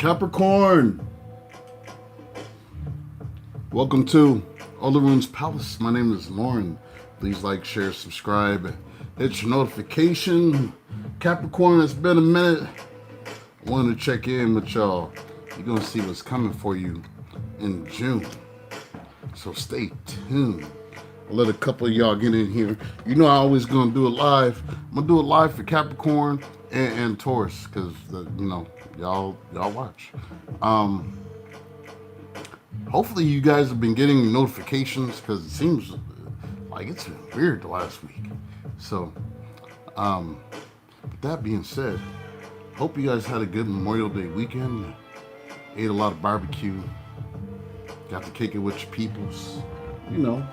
Capricorn, welcome to Olorun's Palace. My name is Lauren. Please like, share, subscribe, hit your notification. Capricorn, it's been a minute. I wanted to check in with y'all. You're going to see what's coming for you in June. So stay tuned. I'll let a couple of y'all get in here. You know I always going to do it live. I'm going to do it live for Capricorn and Taurus because, you know, y'all watch. Hopefully you guys have been getting notifications because it seems like it's been weird the last week. So, with that being said, hope you guys had a good Memorial Day weekend. Ate a lot of barbecue. Got to kick it with your peoples. You know,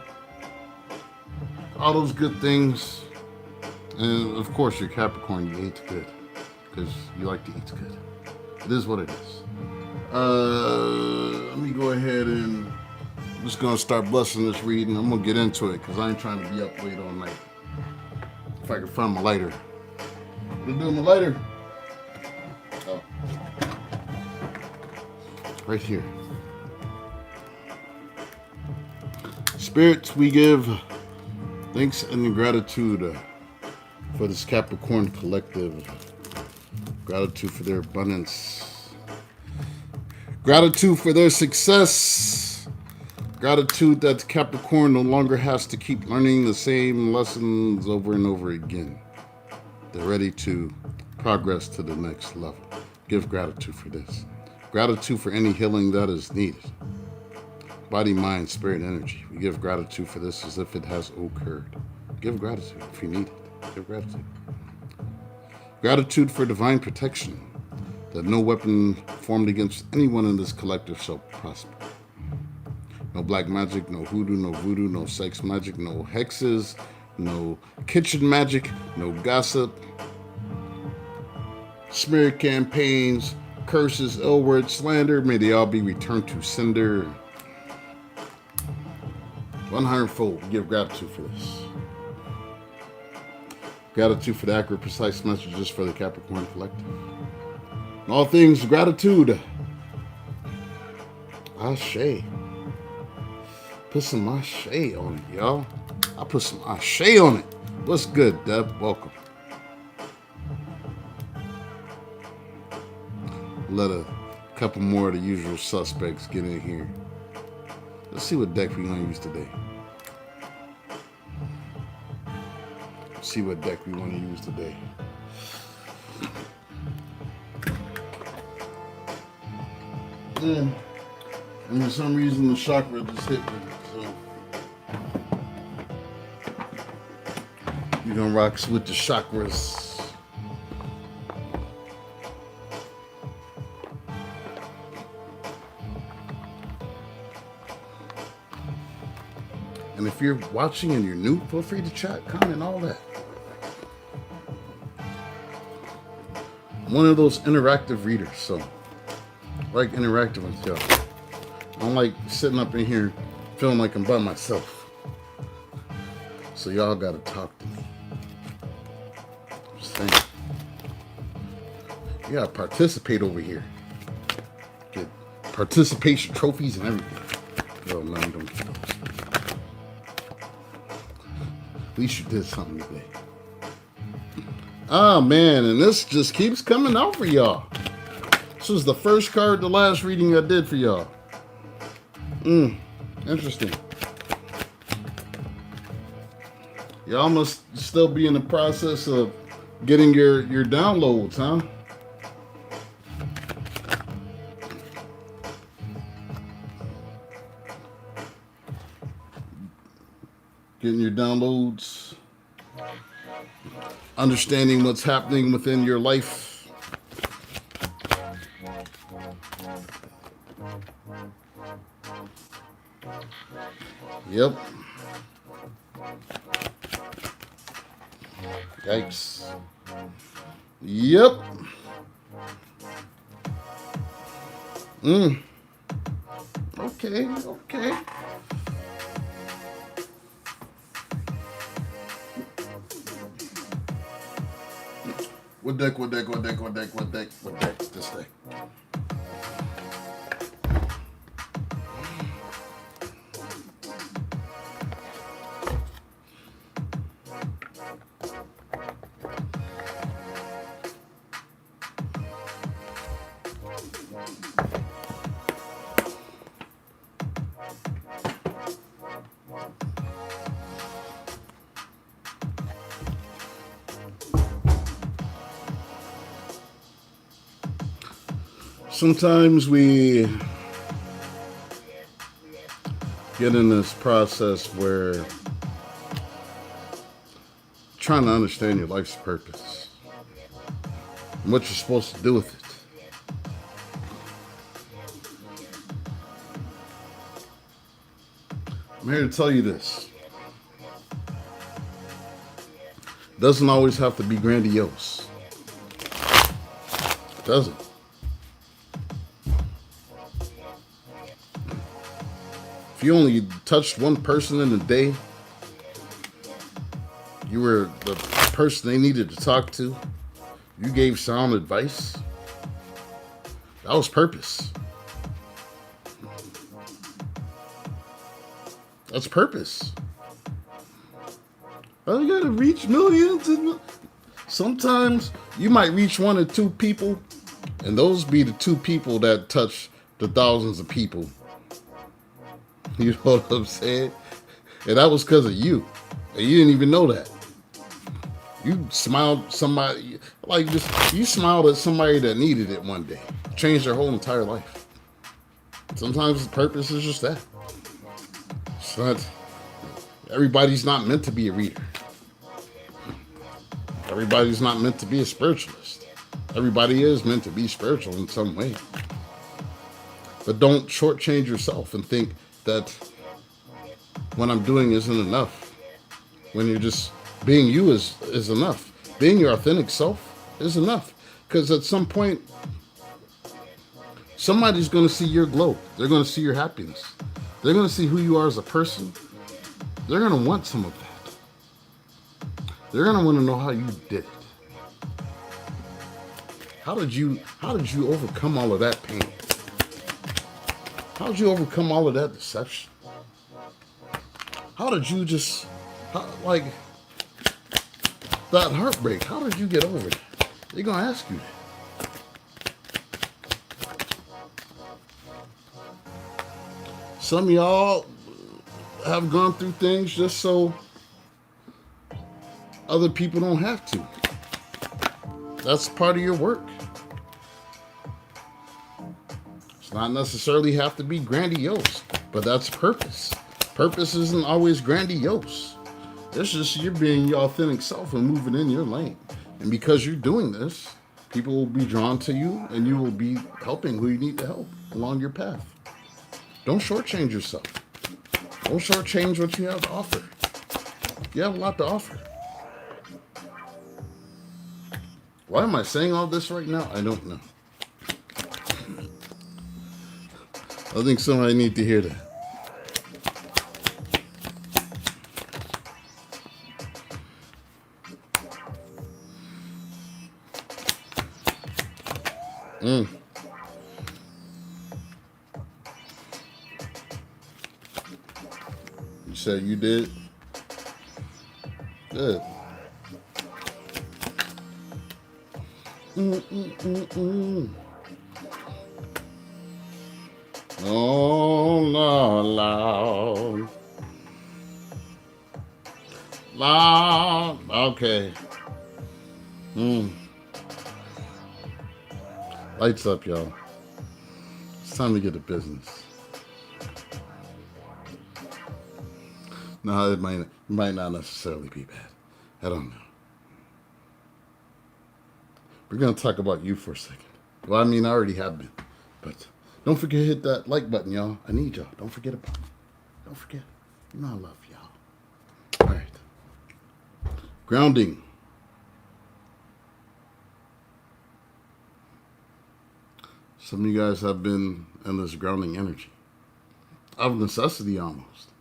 all those good things. And of course, you're Capricorn, you ate good because you like to eat good. It is what it is. Let me go ahead and I'm just gonna start blessing this reading. I'm gonna get into it because I ain't trying to be up late all night. If I can find my lighter. What are you doing, my lighter? Oh. Right here. Spirits, we give thanks and gratitude for this Capricorn collective. Gratitude for their abundance. Gratitude for their success. Gratitude that Capricorn no longer has to keep learning the same lessons over and over again. They're ready to progress to the next level. Give gratitude for this. Gratitude for any healing that is needed. Body, mind, spirit, energy. We give gratitude for this as if it has occurred. Give gratitude if you need it. Give gratitude. Gratitude for divine protection, that no weapon formed against anyone in this collective shall prosper. No black magic, no hoodoo, no voodoo, no sex magic, no hexes, no kitchen magic, no gossip, smear campaigns, curses, ill words, slander. May they all be returned to sender. 100-fold. Give gratitude for this. Gratitude for the accurate, precise messages for the Capricorn collective. In all things, gratitude. Ashe. Put some ashe on it, y'all. I put some ashe on it. What's good, Deb? Welcome. Let a couple more of the usual suspects get in here. Let's see what deck we're going to use today. See what deck we want to use today. And for some reason the chakra just hit me. So we're gonna rock with the chakras. And if you're watching and you're new, feel free to chat, comment, all that. I'm one of those interactive readers, so I like interacting with y'all. I don't like sitting up in here feeling like I'm by myself. So y'all gotta talk to me. Just saying. You gotta participate over here. Get participation trophies and everything. Oh no, you don't get those. At least you did something today. Ah, man, and this just keeps coming out for y'all. This was the first card, the last reading I did for y'all. Interesting. Y'all must still be in the process of getting your downloads, huh? Getting your downloads, understanding what's happening within your life. Yep. Yikes. Yep. Okay. What deck? This deck. Sometimes we get in this process where trying to understand your life's purpose and what you're supposed to do with it. I'm here to tell you this. It doesn't always have to be grandiose. It doesn't. If you only touched one person in a day, you were the person they needed to talk to, you gave sound advice, that was purpose. That's purpose. Oh, you gotta reach millions. Sometimes you might reach 1 or 2 people, and those be the 2 people that touch the thousands of people. You know what I'm saying? And that was because of you. And you didn't even know that. You smiled somebody, you smiled at somebody that needed it one day. Changed their whole entire life. Sometimes the purpose is just that. It's not, everybody's not meant to be a reader. Everybody's not meant to be a spiritualist. Everybody is meant to be spiritual in some way. But don't shortchange yourself and think that what I'm doing isn't enough. When you're just being you is enough. Being your authentic self is enough. Because at some point, somebody's going to see your glow. They're going to see your happiness. They're going to see who you are as a person. They're going to want some of that. They're going to want to know how you did it. How did you overcome all of that pain? How did you overcome all of that deception? How did you that heartbreak, how did you get over that? They're going to ask you that. Some of y'all have gone through things just so other people don't have to. That's part of your work. It's not necessarily have to be grandiose, but that's purpose. Purpose isn't always grandiose. It's just you're being your authentic self and moving in your lane. And because you're doing this, people will be drawn to you and you will be helping who you need to help along your path. Don't shortchange yourself. Don't shortchange what you have to offer. You have a lot to offer. Why am I saying all this right now? I don't know. I think somebody need to hear that. You said you did? Good. Oh, Lord. Lord. Okay. Lights up, y'all. It's time to get to business. No, it might not necessarily be bad. I don't know. We're going to talk about you for a second. Well, I mean, I already have been. But don't forget to hit that like button, y'all. I need y'all. Don't forget about me. Don't forget. You know I love y'all. All right. Grounding. Some of you guys have been in this grounding energy. Of necessity, almost.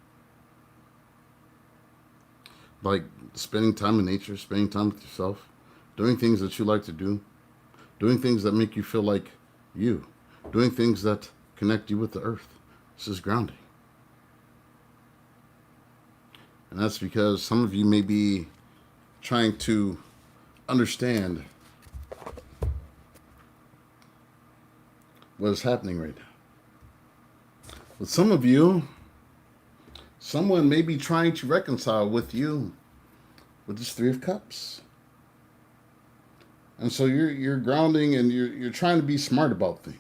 Like spending time in nature, spending time with yourself, doing things that you like to do, doing things that make you feel like you, doing things that connect you with the earth. This is grounding. And that's because some of you may be trying to understand what is happening right now. With some of you, someone may be trying to reconcile with you with this 3 of Cups. And so you're grounding and you're trying to be smart about things.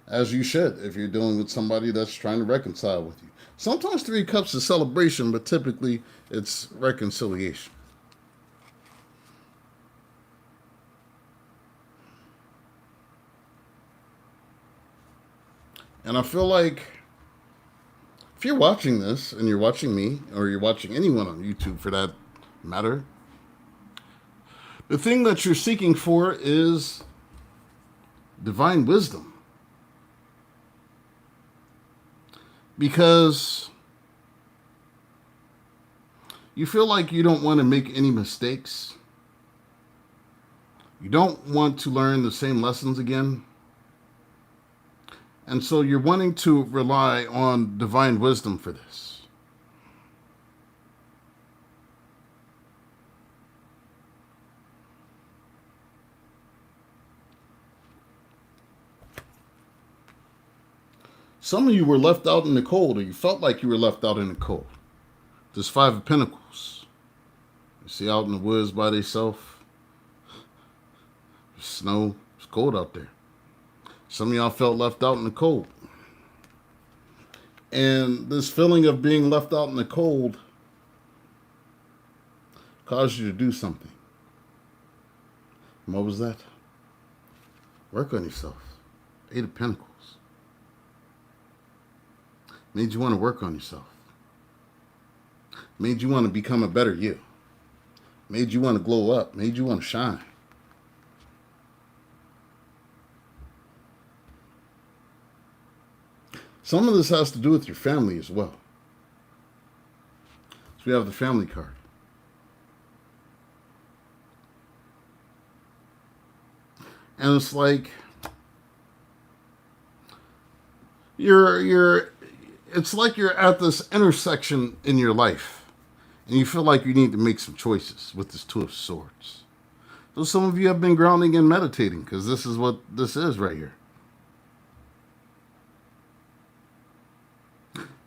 as you should if you're dealing with somebody that's trying to reconcile with you. Sometimes Three Cups is celebration, but typically it's reconciliation. And I feel like if you're watching this and you're watching me, or you're watching anyone on YouTube for that matter, the thing that you're seeking for is divine wisdom. Because you feel like you don't want to make any mistakes. You don't want to learn the same lessons again. And so you're wanting to rely on divine wisdom for this. Some of you were left out in the cold, or you felt like you were left out in the cold. This Five of Pentacles. You see out in the woods by themselves. Snow. It's cold out there. Some of y'all felt left out in the cold. And this feeling of being left out in the cold caused you to do something. And what was that? Work on yourself. Eight of Pentacles. Made you want to work on yourself. Made you want to become a better you. Made you want to glow up. Made you want to shine. Some of this has to do with your family as well. So we have the family card. And it's like it's like you're at this intersection in your life, and you feel like you need to make some choices with this Two of Swords. So some of you have been grounding and meditating, because this is what this is right here.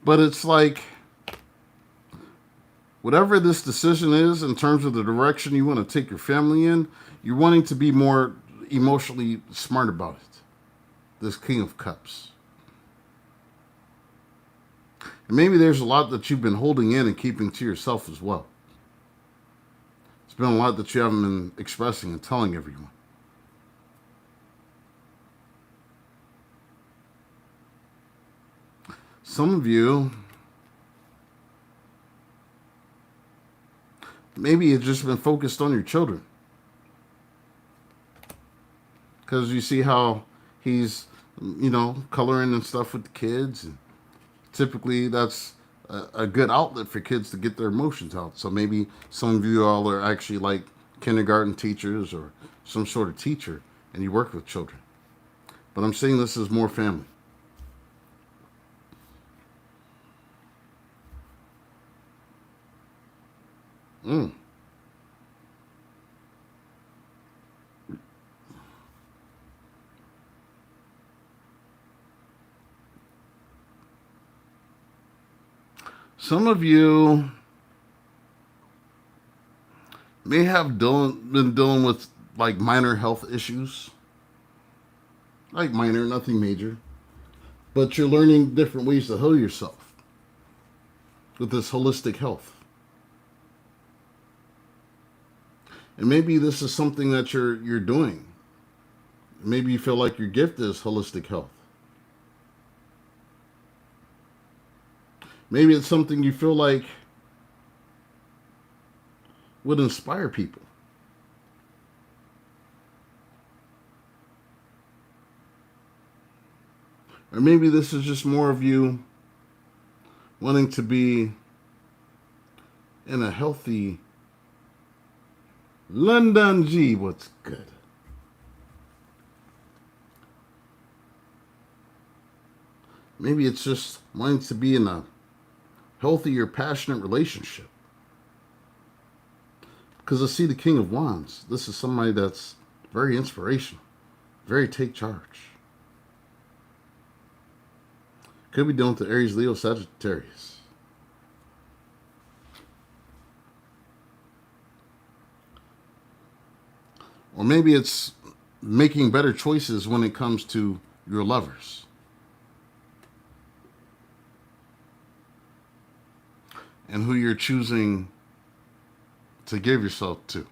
But it's like, whatever this decision is in terms of the direction you want to take your family in, you're wanting to be more emotionally smart about it. This King of Cups. And maybe there's a lot that you've been holding in and keeping to yourself as well. It's been a lot that you haven't been expressing and telling everyone. Some of you, maybe you've just been focused on your children. Because you see how he's, coloring and stuff with the kids. And typically that's a good outlet for kids to get their emotions out. So maybe some of you all are actually like kindergarten teachers or some sort of teacher, and you work with children. But I'm saying this is more family. Some of you may have been dealing with like minor health issues. Like minor, nothing major. But you're learning different ways to heal yourself with this holistic health. And maybe this is something that you're doing. Maybe you feel like your gift is holistic health. Maybe it's something you feel like would inspire people. Or maybe this is just more of you wanting to be in a healthy London G. What's good? Maybe it's just wanting to be in a healthier, passionate relationship. Because I see the King of Wands. This is somebody that's very inspirational, very take charge. Could be dealing with the Aries, Leo, Sagittarius. Or maybe it's making better choices when it comes to your lovers. and who you're choosing to give yourself to.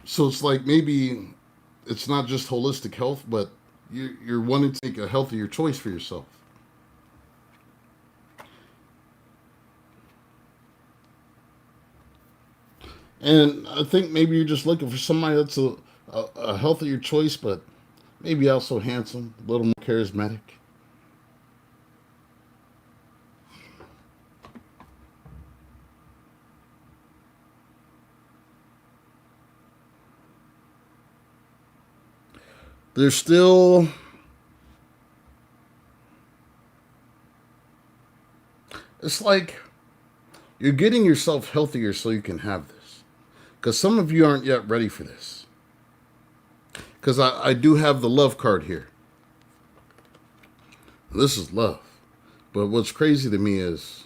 So it's like maybe it's not just holistic health, but you're wanting to make a healthier choice for yourself. And I think maybe you're just looking for somebody that's a healthier choice, but maybe also handsome, a little more charismatic. There's still it's like you're getting yourself healthier so you can have this. Because some of you aren't yet ready for this. Because I do have the love card here. This is love. But what's crazy to me is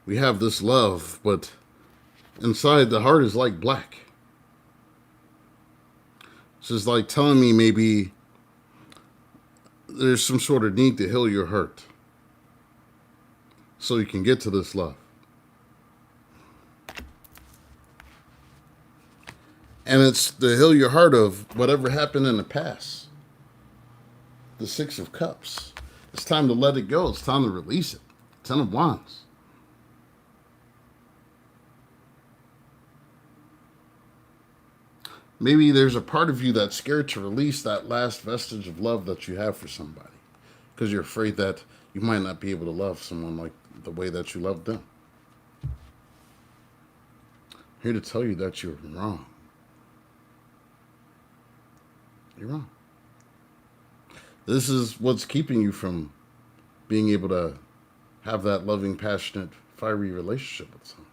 we have this love, but inside the heart is like black. It's just like telling me maybe there's some sort of need to heal your heart so you can get to this love. And it's to heal your heart of whatever happened in the past. The Six of Cups. It's time to let it go. It's time to release it. Ten of Wands. Maybe there's a part of you that's scared to release that last vestige of love that you have for somebody. Because you're afraid that you might not be able to love someone like the way that you love them. I'm here to tell you that you're wrong. You're wrong. This is what's keeping you from being able to have that loving, passionate, fiery relationship with someone.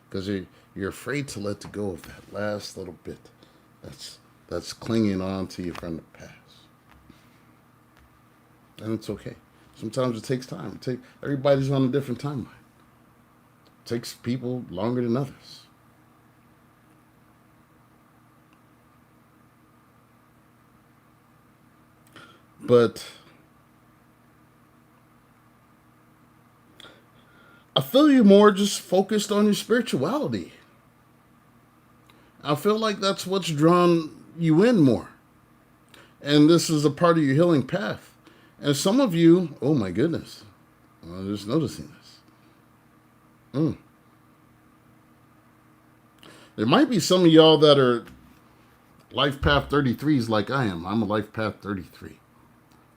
Because you're afraid to let go of that last little bit that's clinging on to you from the past. And it's okay. Sometimes it takes time. Everybody's on a different timeline. It takes people longer than others. But I feel you more just focused on your spirituality. I feel like that's what's drawn you in more. And this is a part of your healing path. And some of you, oh my goodness, I'm just noticing this. There might be some of y'all that are life path 33s like I am. I'm a life path 33. If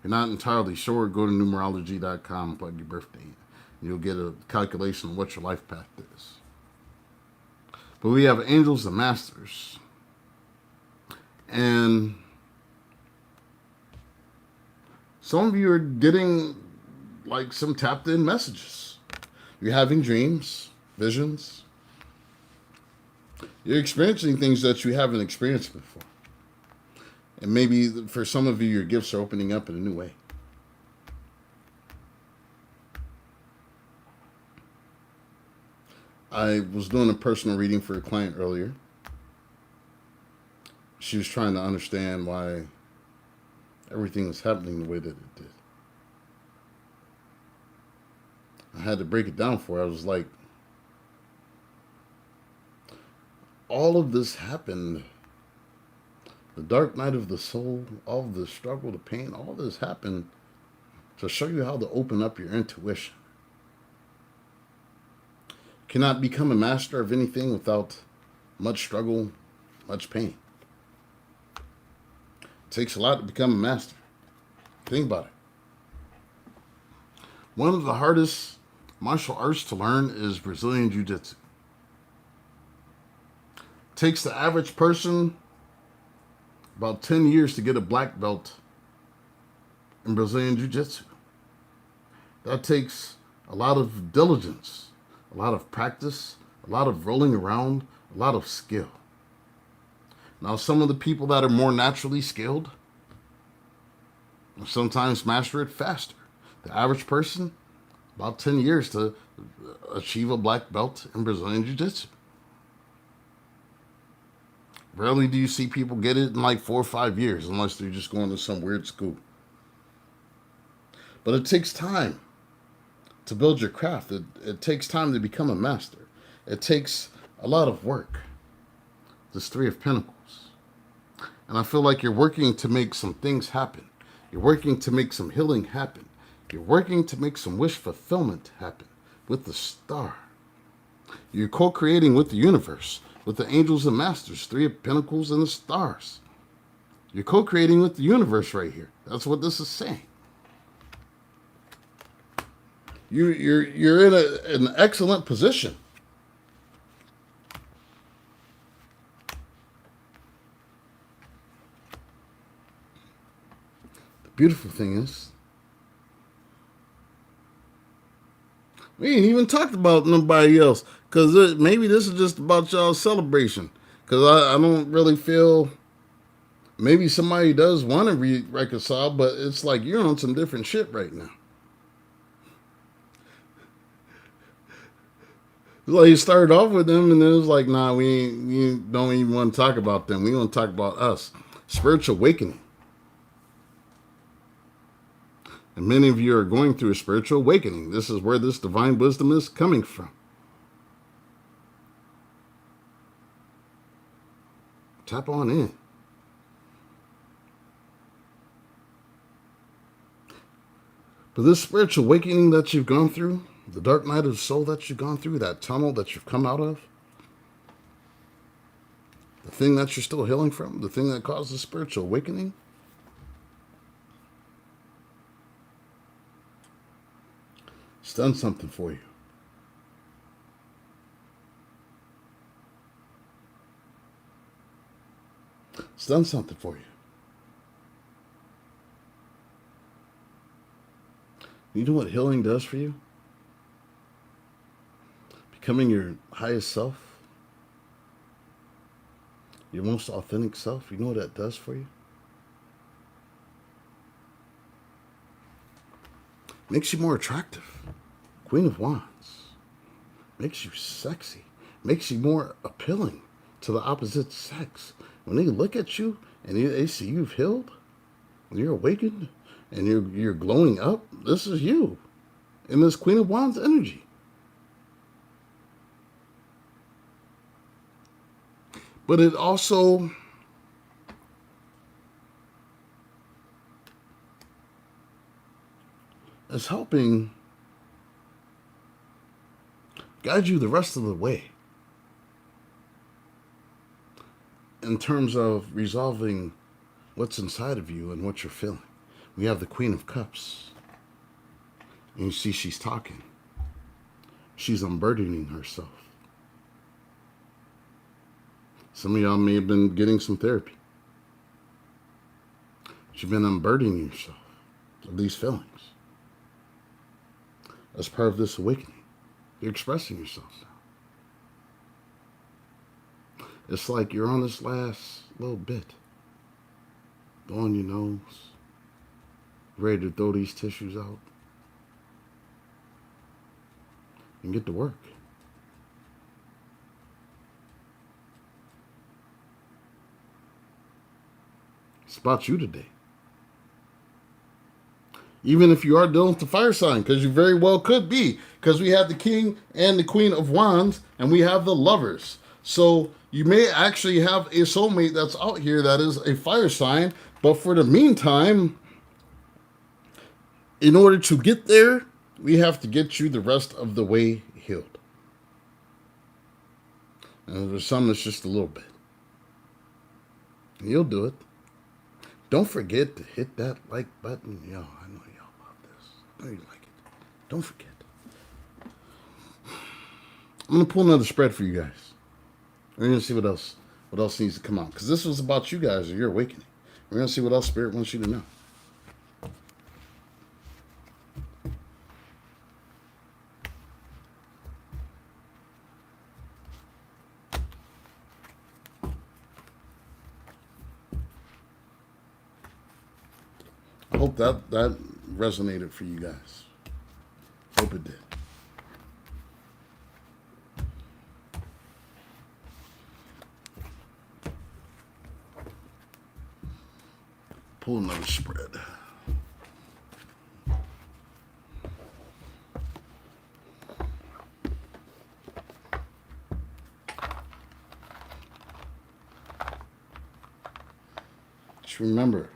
you're not entirely sure, go to numerology.com, plug your birthday in. You'll get a calculation of what your life path is. But we have angels and masters. And some of you are getting like some tapped in messages. You're having dreams, visions. You're experiencing things that you haven't experienced before. And maybe for some of you, your gifts are opening up in a new way. I was doing a personal reading for a client earlier. She was trying to understand why everything was happening the way that it did. I had to break it down for her. I was like, all of this happened. The dark night of the soul, all of the struggle, the pain, all this happened to show you how to open up your intuition. Cannot become a master of anything without much struggle, much pain. It takes a lot to become a master. Think about it. One of the hardest martial arts to learn is Brazilian Jiu-Jitsu. It takes the average person about 10 years to get a black belt in Brazilian Jiu-Jitsu. That takes a lot of diligence, a lot of practice, a lot of rolling around, a lot of skill. Now, some of the people that are more naturally skilled sometimes master it faster. The average person, about 10 years to achieve a black belt in Brazilian Jiu-Jitsu. Rarely do you see people get it in like 4 or 5 years, unless they're just going to some weird school. But it takes time. to build your craft. It takes time to become a master. It takes a lot of work. This Three of Pentacles. And I feel like you're working to make some things happen. You're working to make some healing happen. You're working to make some wish fulfillment happen with the Star. You're co-creating with the universe, with the angels and masters, Three of Pentacles and the stars. You're co-creating with the universe right here. That's what this is saying. You're in an excellent position. The beautiful thing is, we ain't even talked about nobody else, because maybe this is just about y'all's celebration. Because I don't really feel, maybe somebody does want to reconcile, but it's like you're on some different shit right now. Like you started off with them, and it was like, nah, we don't even want to talk about them. We want to talk about us. Spiritual awakening. And many of you are going through a spiritual awakening. This is where this divine wisdom is coming from. Tap on in. But this spiritual awakening that you've gone through, the dark night of the soul that you've gone through, that tunnel that you've come out of, the thing that you're still healing from, the thing that caused the spiritual awakening, it's done something for you. It's done something for you. You know what healing does for you? Becoming your highest self, your most authentic self. You know what that does for you? Makes you more attractive. Queen of Wands. Makes you sexy. Makes you more appealing to the opposite sex. When they look at you and they see you've healed, and you're awakened, and you're glowing up, this is you in this Queen of Wands energy. But it also is helping guide you the rest of the way in terms of resolving what's inside of you and what you're feeling. We have the Queen of Cups. And you see she's talking. She's unburdening herself. Some of y'all may have been getting some therapy. You've been unburdening yourself of these feelings. As part of this awakening, you're expressing yourself now. It's like you're on this last little bit. Blowing your nose. Ready to throw these tissues out. And get to work. It's about you today. Even if you are dealing with the fire sign, because you very well could be, because we have the King and the Queen of Wands, and we have the Lovers. So you may actually have a soulmate that's out here that is a fire sign, but for the meantime, in order to get there, we have to get you the rest of the way healed. And there's some that's just a little bit. And you'll do it. Don't forget to hit that like button. Yo, I know y'all love this. I know you like it. Don't forget. I'm going to pull another spread for you guys. We're going to see what else needs to come out. Because this was about you guys and your awakening. We're going to see what else Spirit wants you to know. I hope that resonated for you guys. Hope it did. Pull another spread. Just remember,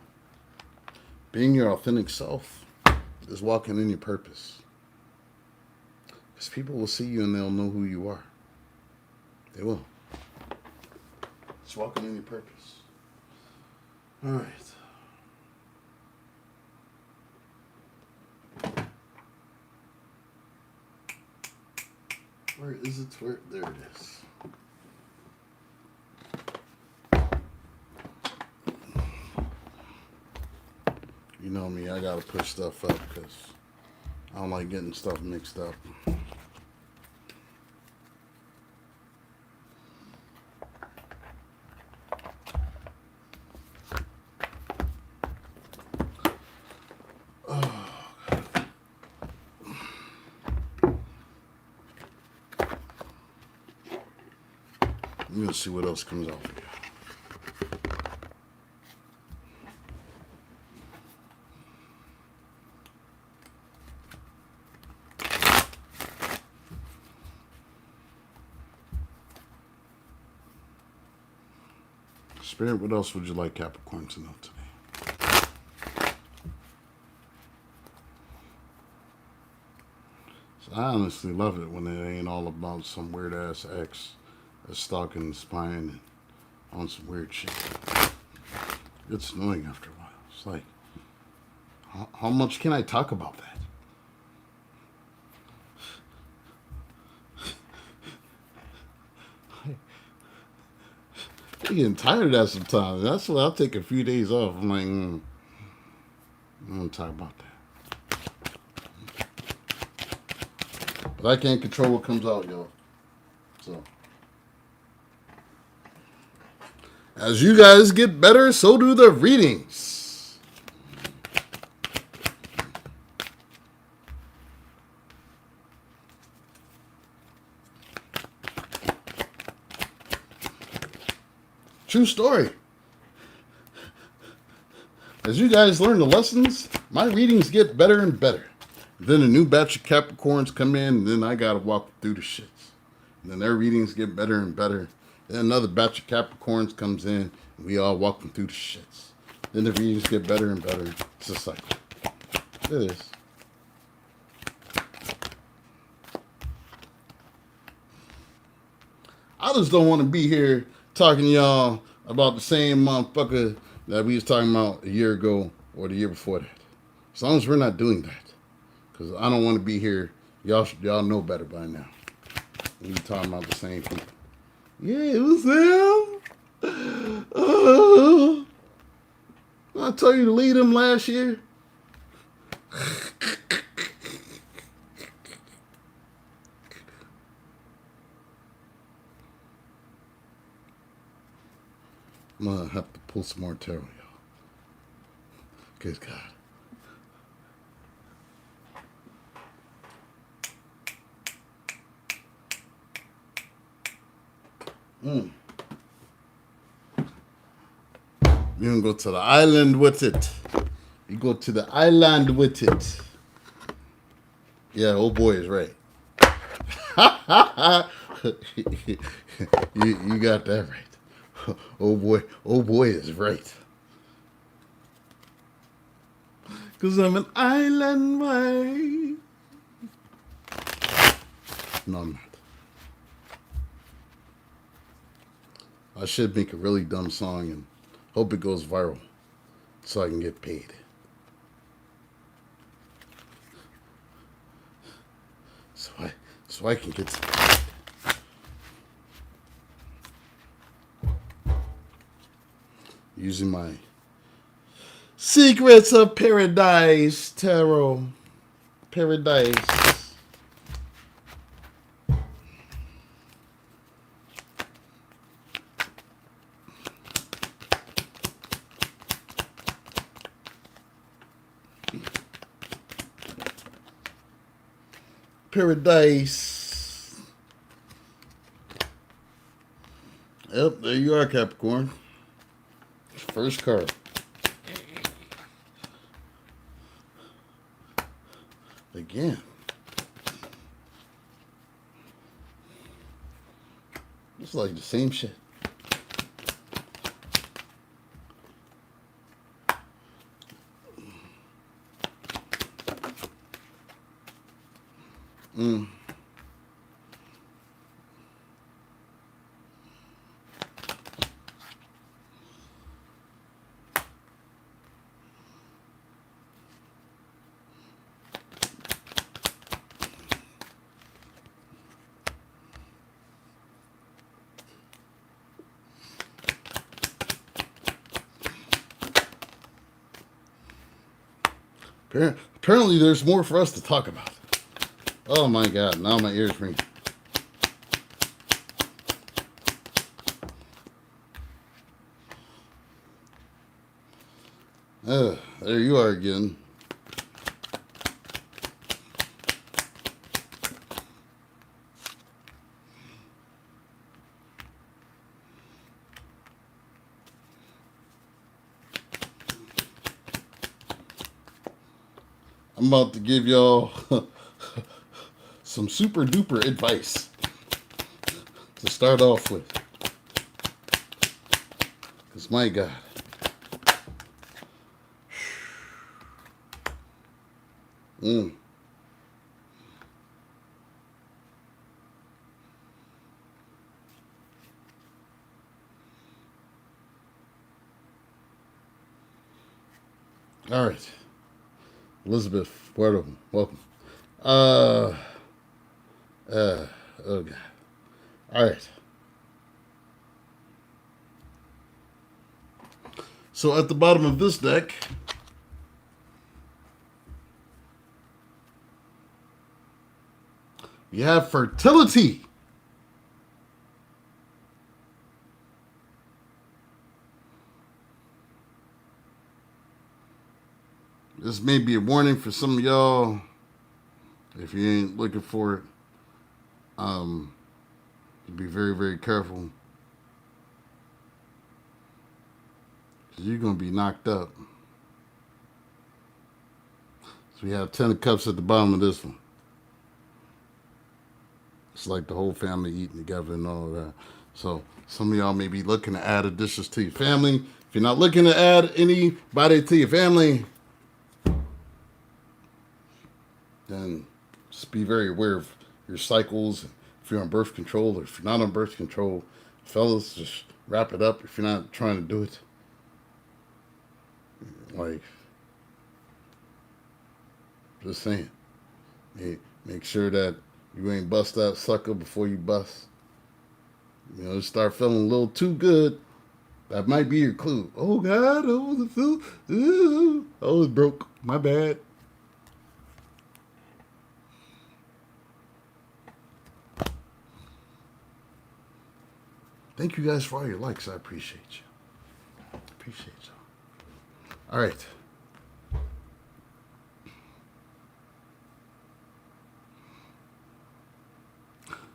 being your authentic self is walking in your purpose. Because people will see you and they'll know who you are. They will. It's walking in your purpose. All right. Where is it? Where? There it is. You know me, I gotta push stuff up because I don't like getting stuff mixed up. I'm gonna see what else comes out for you. Spirit, what else would you like Capricorn to know today? So I honestly love it when it ain't all about some weird ass ex that's stalking the spine and on some weird shit. It's annoying after a while. It's like, how much can I talk about that? I'm getting tired of that sometimes. That's why I'll take a few days off. I'm like, I'm going to talk about that. But I can't control what comes out, y'all. So, as you guys get better, so do the readings. True story. As you guys learn the lessons, my readings get better and better. Then a new batch of Capricorns come in, and then I gotta walk through the shits. And then their readings get better and better. Then another batch of Capricorns comes in, and we all walk them through the shits. Then the readings get better and better. It's a cycle. It is. I just don't want to be here talking to y'all about the same motherfucker that we was talking about a year ago or the year before that. As long as we're not doing that. Because I don't want to be here. Y'all know better by now. We talking about the same people. Yeah, it was him. I told you to lead him last year. I'm going to have to pull some more tarot, y'all. Good God. You don't go to the island with it. You go to the island with it. Yeah, old boy is right. you got that right. Old boy is right. Cause I'm an island boy. No, I'm not. I should make a really dumb song and hope it goes viral so I can get paid. So I can get some. Using my Secrets of Paradise tarot. Paradise. Paradise. Yep, there you are, Capricorn. First card. Again. It's like the same shit. Mm. Apparently, there's more for us to talk about. Oh my God! Now my ears ring. There you are again. I'm about to give y'all some super duper advice to start off with. Because my God. Mm. All right. Elizabeth, welcome. Oh God. All right. So at the bottom of this deck, you have fertility. This may be a warning for some of y'all. If you ain't looking for it, be very, very careful. Because you're going to be knocked up. So we have 10 of Cups at the bottom of this one. It's like the whole family eating together and all of that. So some of y'all may be looking to add additions to your family. If you're not looking to add anybody to your family, then just be very aware of your cycles. If you're on birth control or if you're not on birth control, fellas, just wrap it up if you're not trying to do it. Like, just saying. Make sure that you ain't bust that sucker before you bust. You know, start feeling a little too good. That might be your clue. Oh God, oh the feel. I was broke. My bad. Thank you guys for all your likes. I appreciate you. Appreciate you. All right.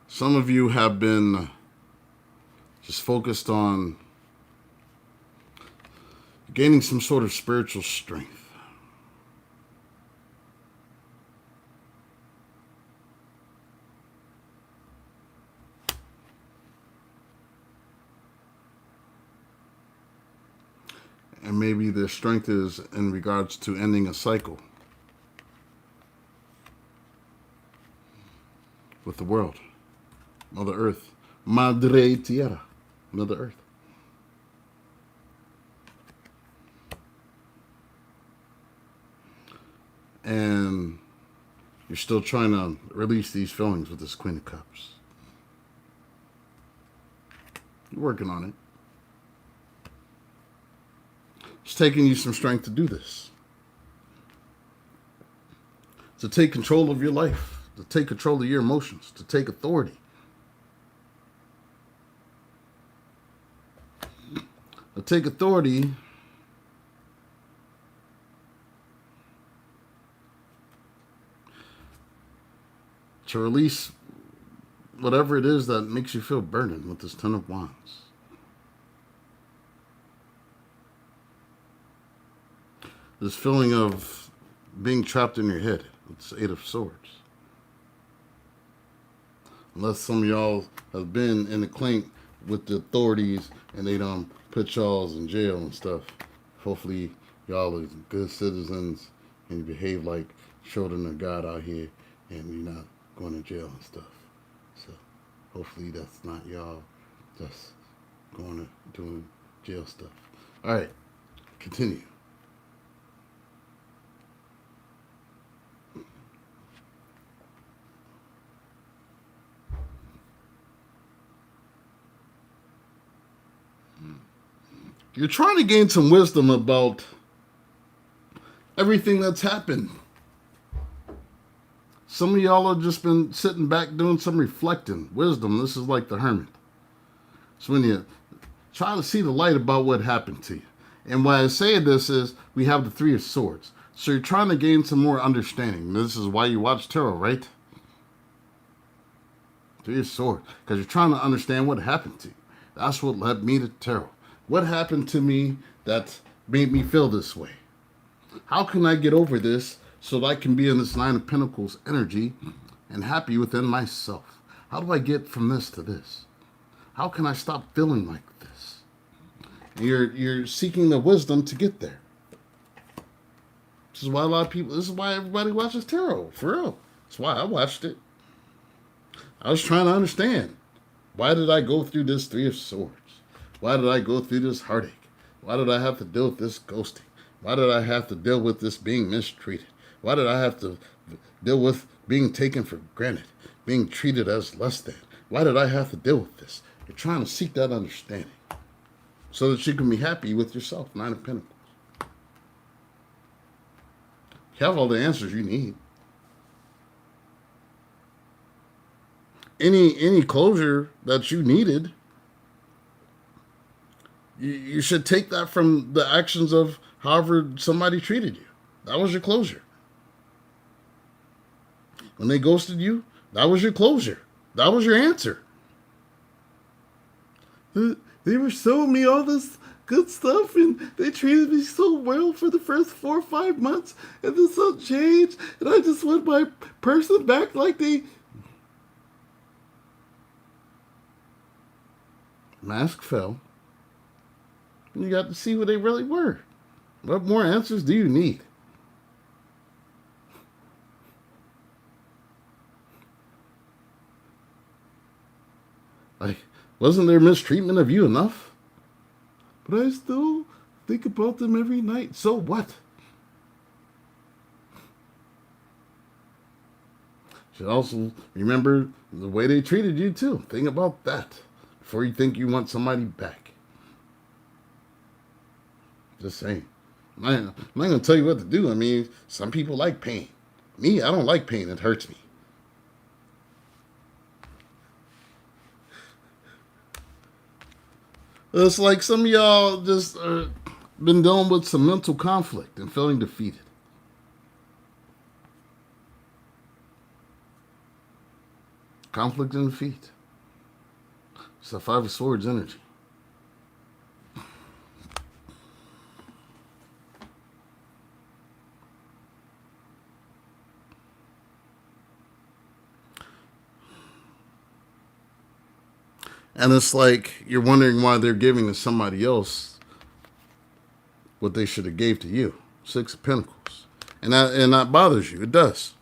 Some of you have been just focused on gaining some sort of spiritual strength. And maybe their strength is in regards to ending a cycle with the world. Mother Earth. Madre Tierra. Mother Earth. And you're still trying to release these feelings with this Queen of Cups. You're working on it. It's taking you some strength to do this. To take control of your life. To take control of your emotions. To take authority. To take authority to release whatever it is that makes you feel burdened with this Ten of Wands. This feeling of being trapped in your head with this Eight of Swords. Unless some of y'all have been in the clink with the authorities and they don't put y'all in jail and stuff. Hopefully y'all are good citizens and you behave like children of God out here and you're not going to jail and stuff. So hopefully that's not y'all just going to doing jail stuff. All right, continue. You're trying to gain some wisdom about everything that's happened. Some of y'all have just been sitting back doing some reflecting. Wisdom, this is like the hermit. So when you try to see the light about what happened to you. And why I say this is we have the Three of Swords. So you're trying to gain some more understanding. This is why you watch tarot, right? Three of Swords. Because you're trying to understand what happened to you. That's what led me to tarot. What happened to me that made me feel this way? How can I get over this so that I can be in this Nine of Pentacles energy and happy within myself? How do I get from this to this? How can I stop feeling like this? And you're seeking the wisdom to get there. This is why this is why everybody watches tarot, for real. That's why I watched it. I was trying to understand. Why did I go through this Three of Swords? Why did I go through this heartache? Why did I have to deal with this ghosting? Why did I have to deal with this being mistreated? Why did I have to deal with being taken for granted, being treated as less than? Why did I have to deal with this? You're trying to seek that understanding so that you can be happy with yourself, Nine of Pentacles. You have all the answers you need. Any closure that you needed, you should take that from the actions of however somebody treated you. That was your closure. When they ghosted you, that was your closure. That was your answer. They were showing me all this good stuff and they treated me so well for the first 4 or 5 months and then something changed and I just want my person back like they... Mask fell. You got to see what they really were. What more answers do you need? Like, wasn't their mistreatment of you enough? But I still think about them every night. So what? You should also remember the way they treated you too. Think about that before you think you want somebody back. Just saying. I'm not going to tell you what to do. I mean, some people like pain. Me, I don't like pain. It hurts me. It's like some of y'all just been dealing with some mental conflict and feeling defeated. Conflict and defeat. It's the Five of Swords energy. And it's like you're wondering why they're giving to somebody else what they should have gave to you. Six of Pentacles. And that bothers you. It does.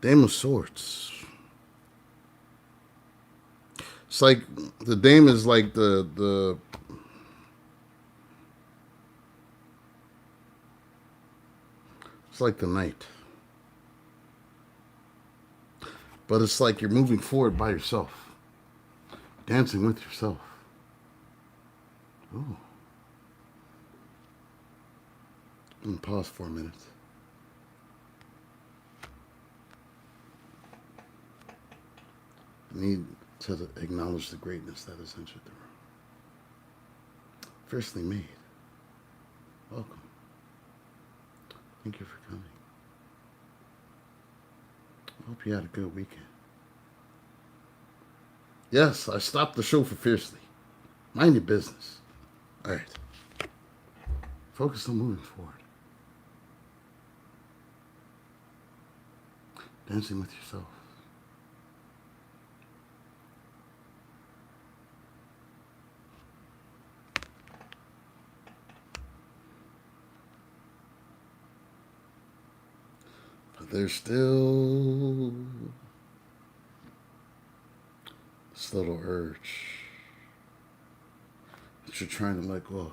Dame of Swords. It's like the Dame is like the it's like the Knight. But it's like you're moving forward by yourself. Dancing with yourself. Ooh. I'm going to pause for a minute. I need to acknowledge the greatness that has entered the room. Fiercely made. Welcome. Thank you for coming. I hope you had a good weekend. Yes, I stopped the show for Fiercely. Mind your business. All right. Focus on moving forward. Dancing with yourself. But there's still this little urge that you're trying to let go of.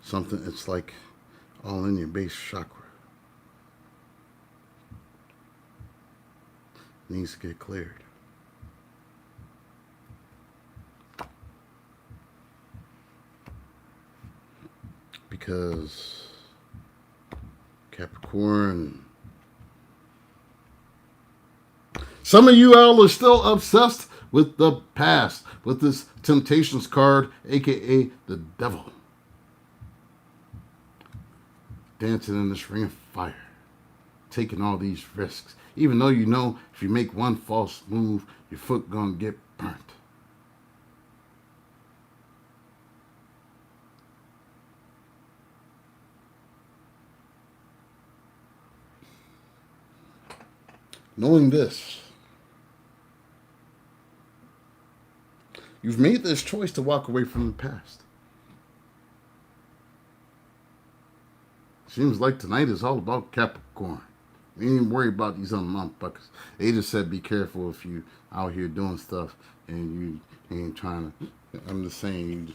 Something it's like all in your base chakra. Needs to get cleared. Because Capricorn, some of you all are still obsessed with the past, with this Temptations card, aka the devil. Dancing in this ring of fire, taking all these risks, even though you know if you make one false move, your foot gonna get burnt. Knowing this, you've made this choice to walk away from the past. Seems like tonight is all about Capricorn. We ain't even worry about these other motherfuckers. They just said be careful if you out here doing stuff and you ain't trying to. I'm just saying,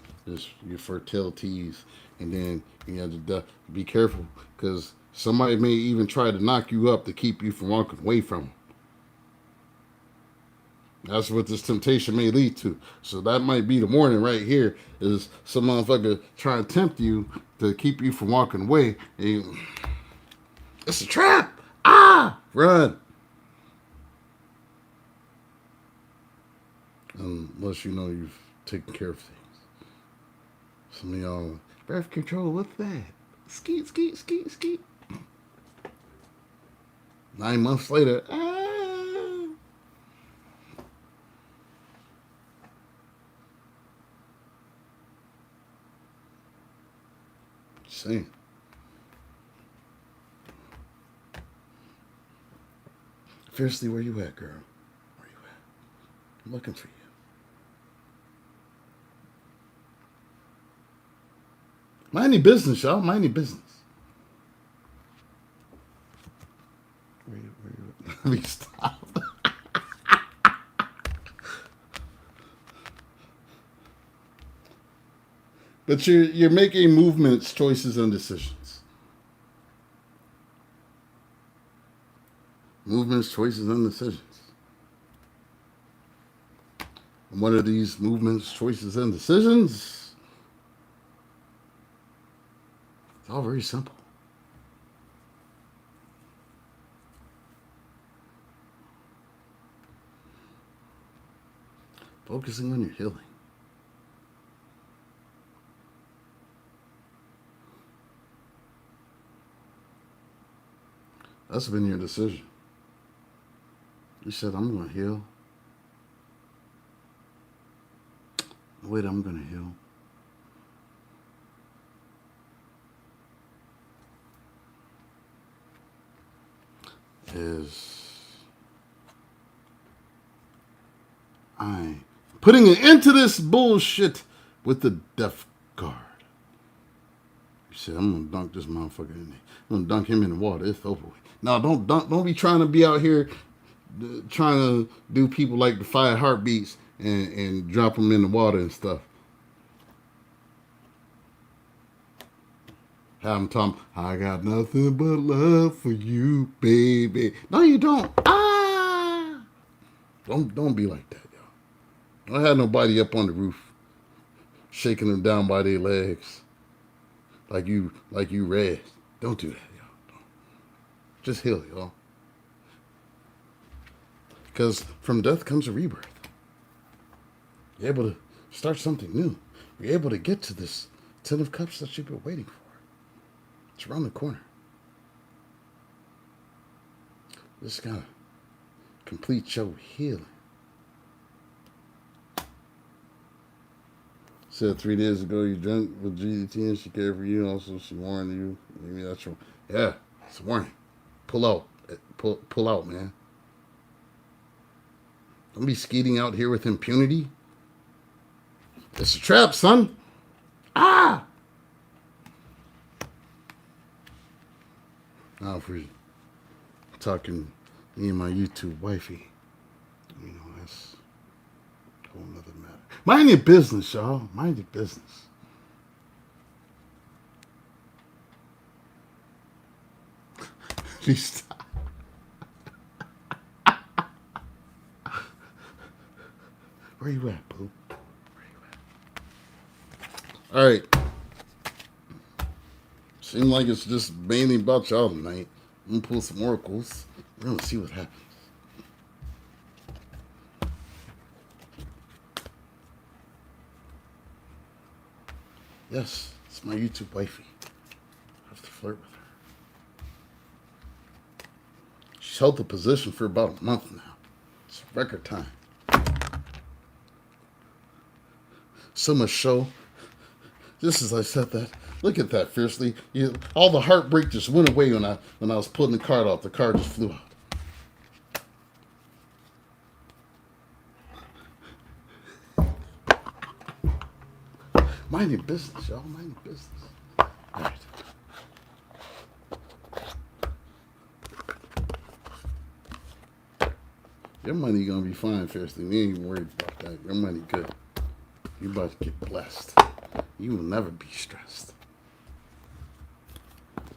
your fertilities, and then you have to be careful because somebody may even try to knock you up to keep you from walking away from them. That's what this temptation may lead to. So that might be the warning right here, is some motherfucker trying to tempt you to keep you from walking away. And it's a trap. Ah! Run. Unless you know you've taken care of things. Some of y'all, birth control, what's that? Skeet, skeet, skeet, skeet. 9 months later, Saying. Fiercely, where you at, girl? Where you at? I'm looking for you. Mind your business, y'all. Mind your business. Where you at? Let me stop. But you're making movements, choices, and decisions. Movements, choices, and decisions. And what are these movements, choices, and decisions? It's all very simple. Focusing on your healing. That's been your decision. You said, I'm going to heal. Wait, I'm going to heal. Is I putting an end to this bullshit with the death card. You said, I'm going to dunk this motherfucker in there. I'm going to dunk him in the water. It's over with. No, don't be trying to be out here trying to do people like the 5 heartbeats and drop them in the water and stuff. Have them talking, I got nothing but love for you, baby. No, you don't. Ah! Don't be like that, y'all. Don't have nobody up on the roof shaking them down by their legs like you red. Don't do that, y'all. Just heal, y'all. Because from death comes a rebirth. You're able to start something new. You're able to get to this 10 of Cups that you've been waiting for. It's around the corner. Just gotta complete your healing. Said 3 days ago you drank with GDT and she cared for you. Also, she warned you. Maybe that's your... Yeah, it's a warning. Pull out. Pull out, man. Don't be skeeting out here with impunity. It's a trap, son. Ah! Now for talking me and my YouTube wifey. You know, that's a whole nother matter. Mind your business, y'all. Mind your business. Stop. Where you at, boo? Where you at? All right. Seems like it's just mainly about y'all tonight. I'm gonna pull some oracles. We're gonna see what happens. Yes, it's my YouTube wifey. I have to flirt with her. She's held the position for about a month now. It's record time. So much show. Just as I said that, look at that, fiercely. All the heartbreak just went away when I was pulling the card off. The card just flew out. Mind your business, y'all. Mind your business. All right. Your money gonna be fine, fiercely. We ain't even worried about that. Your money good. You about to get blessed. You will never be stressed.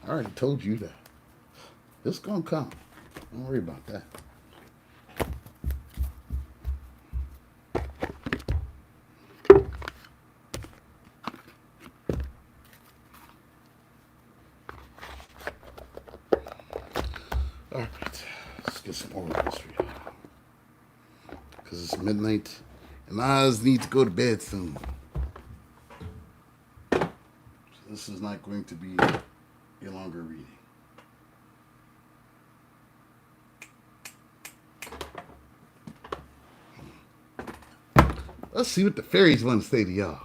I already told you that. It's gonna come. Don't worry about that. All right, let's get some oracles for you. Because it's midnight and eyes need to go to bed soon. So this is not going to be a longer reading. Let's see what the fairies want to say to y'all.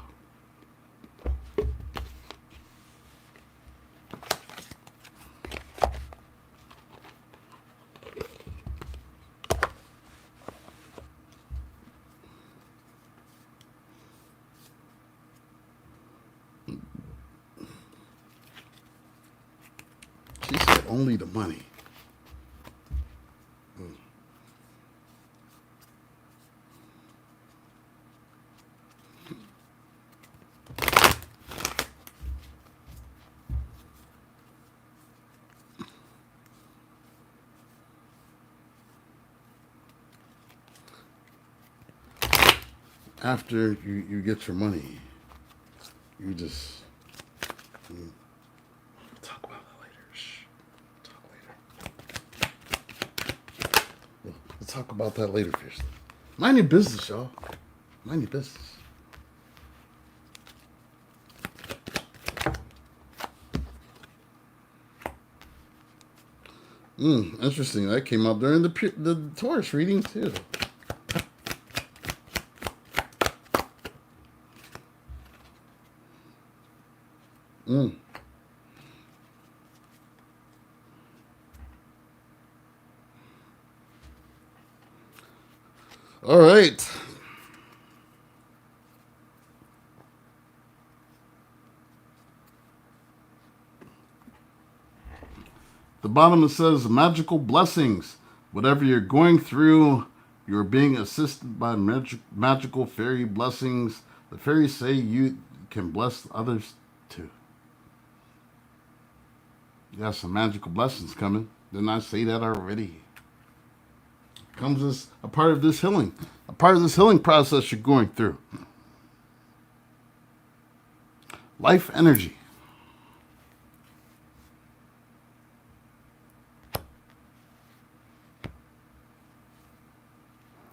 She said only the money. After you get your money, you just talk about that later. Shh. Talk later. We'll talk about that later, fiercely. Mind your business, y'all. Mind your business. Interesting. That came out during the Taurus reading too. All right. The bottom it says magical blessings. Whatever you're going through, you're being assisted by magical fairy blessings. The fairies say you can bless others too. You got some magical blessings coming. Didn't I say that already? Comes as a part of this healing. A part of this healing process you're going through. Life energy.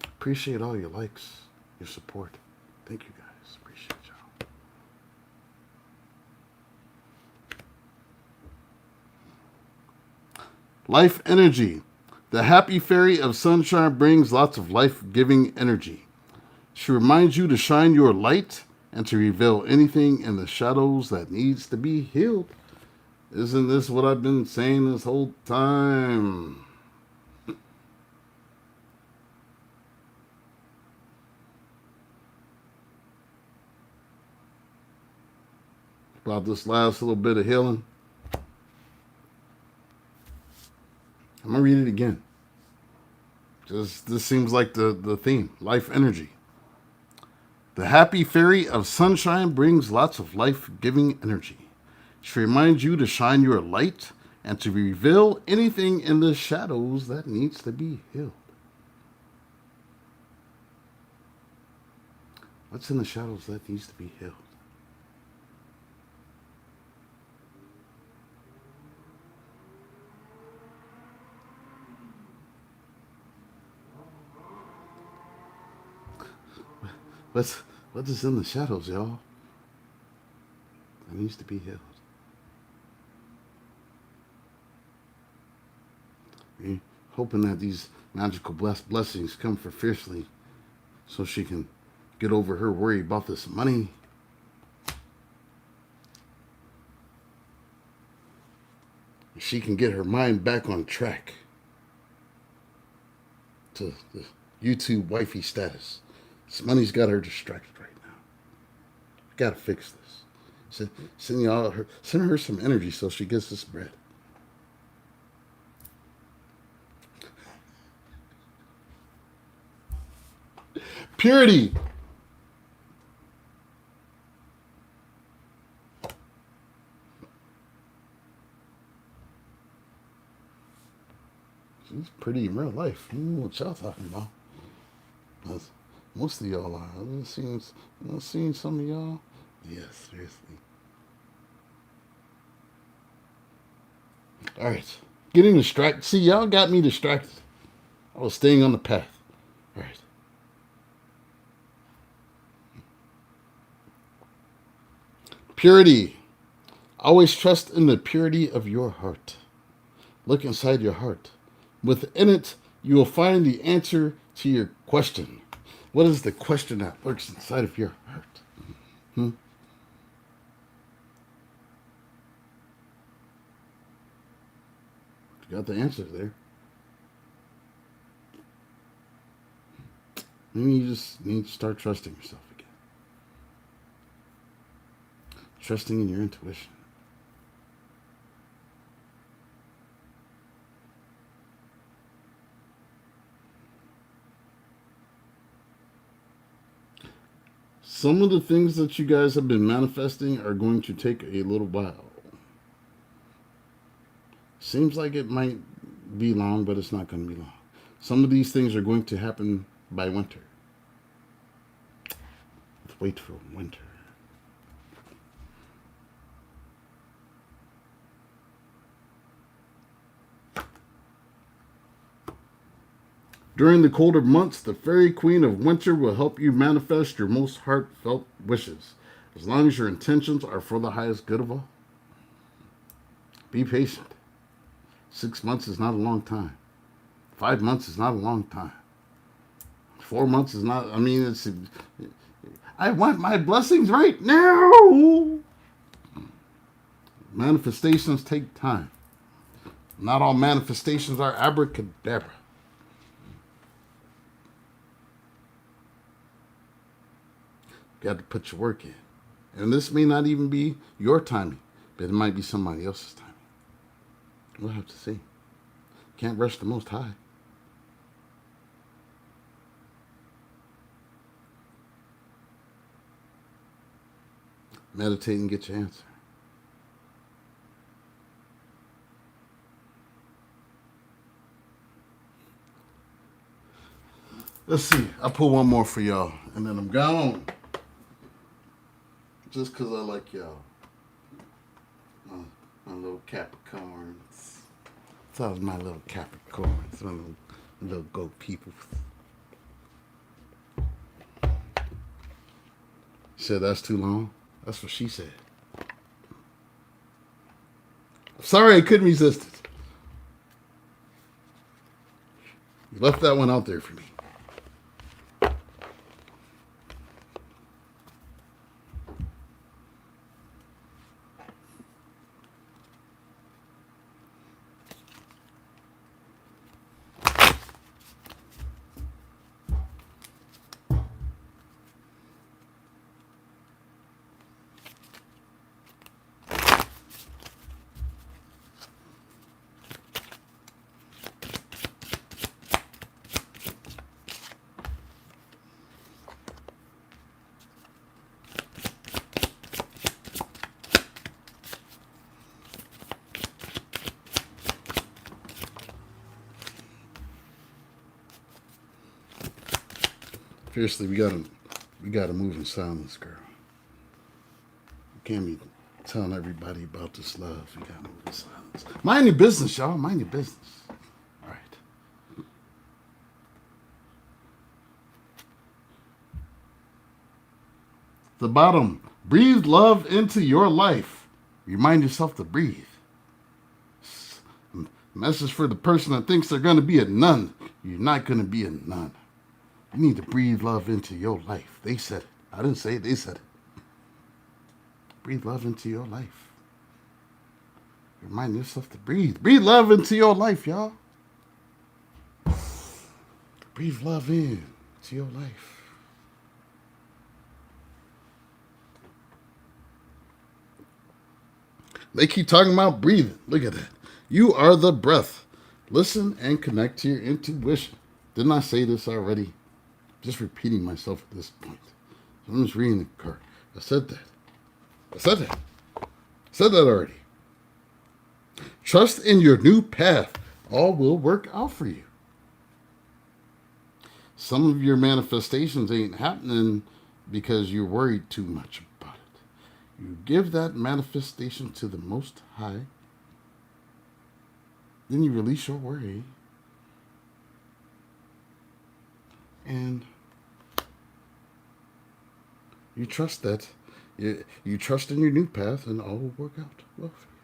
Appreciate all your likes, your support. Thank you guys. Appreciate y'all. Life energy. The happy fairy of sunshine brings lots of life-giving energy. She reminds you to shine your light and to reveal anything in the shadows that needs to be healed. Isn't this what I've been saying this whole time? About this last little bit of healing. I'm going to read it again. This seems like the theme, life energy. The happy fairy of sunshine brings lots of life-giving energy. She reminds you to shine your light and to reveal anything in the shadows that needs to be healed. What's in the shadows that needs to be healed? What is in the shadows, y'all? That needs to be healed. We're hoping that these magical blessings come for fiercely so she can get over her worry about this money. She can get her mind back on track to the YouTube wifey status. This money's got her distracted right now. Got to fix this. Send her some energy so she gets this bread. Purity. She's pretty in real life. What y'all talking about? Most of y'all are. I've seen some of y'all. Yes, seriously. All right. Getting distracted. See, y'all got me distracted. I was staying on the path. All right. Purity. Always trust in the purity of your heart. Look inside your heart. Within it, you will find the answer to your question. What is the question that lurks inside of your heart? You got the answer there. Maybe you just need to start trusting yourself again. Trusting in your intuition. Some of the things that you guys have been manifesting are going to take a little while. Seems like it might be long, but it's not going to be long. Some of these things are going to happen by winter. Let's wait for winter. During the colder months, the fairy queen of winter will help you manifest your most heartfelt wishes, as long as your intentions are for the highest good of all. Be patient. 6 months is not a long time. 5 months is not a long time. 4 months is not, I want my blessings right now. Manifestations take time. Not all manifestations are abracadabra. Got to put your work in. And this may not even be your timing, but it might be somebody else's timing. We'll have to see. Can't rush the Most High. Meditate and get your answer. Let's see. I'll pull one more for y'all, and then I'm gone. Just because I like y'all. My little Capricorns. That was my little Capricorns. My little goat people. Said that's too long? That's what she said. Sorry, I couldn't resist it. You left that one out there for me. Seriously, we gotta move in silence, girl. You can't be telling everybody about this love. We gotta move in silence. Mind your business, y'all. Mind your business. All right. The bottom. Breathe love into your life. Remind yourself to breathe. Message for the person that thinks they're going to be a nun. You're not going to be a nun. You need to breathe love into your life. They said it. I didn't say it. They said it. Breathe love into your life. Remind yourself to breathe. Breathe love into your life, y'all. Breathe love into your life. They keep talking about breathing. Look at that. You are the breath. Listen and connect to your intuition. Didn't I say this already? Just repeating myself at this point. I'm just reading the card. I said that. I said that already. Trust in your new path. All will work out for you. Some of your manifestations ain't happening because you're worried too much about it. You give that manifestation to the Most High. Then you release your worry. And you trust that. You trust in your new path and all will work out well for you.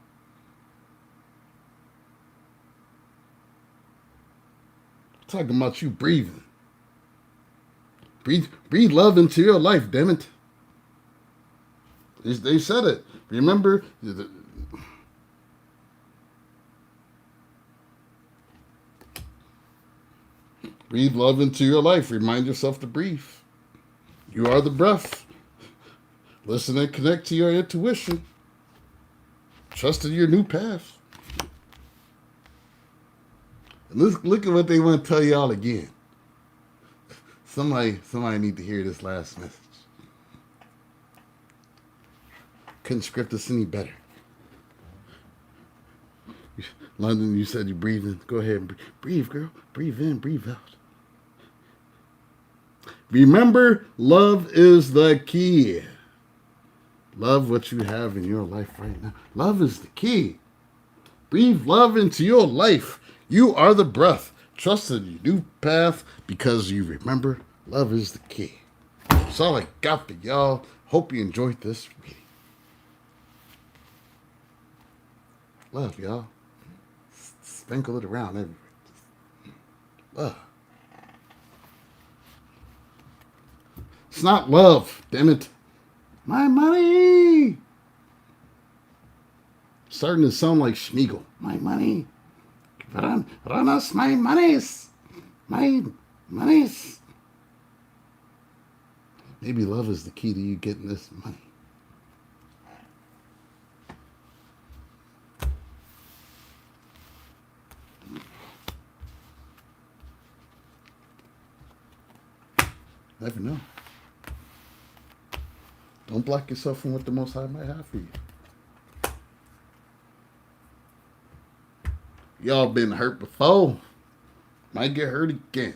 I'm talking about you breathing. Breathe love into your life, damn it. They said it. Remember, breathe love into your life. Remind yourself to breathe. You are the breath. Listen and connect to your intuition. Trust in your new path. And look at what they want to tell y'all again. Somebody need to hear this last message. Couldn't script this any better. London, you said you're breathing. Go ahead and breathe, girl. Breathe in, breathe out. Remember, love is the key. Love what you have in your life right now. Love is the key. Breathe love into your life. You are the breath. Trust in your new path because you remember love is the key. That's all I got for y'all. Hope you enjoyed this reading. Love, y'all. Sprinkle it around everywhere. Love. It's not love, damn it. My money. Starting to sound like Schmeagol. My money. Run us my monies. My monies. Maybe love is the key to you getting this money. Never know. Don't block yourself from what the Most High might have for you. Y'all been hurt before. Might get hurt again.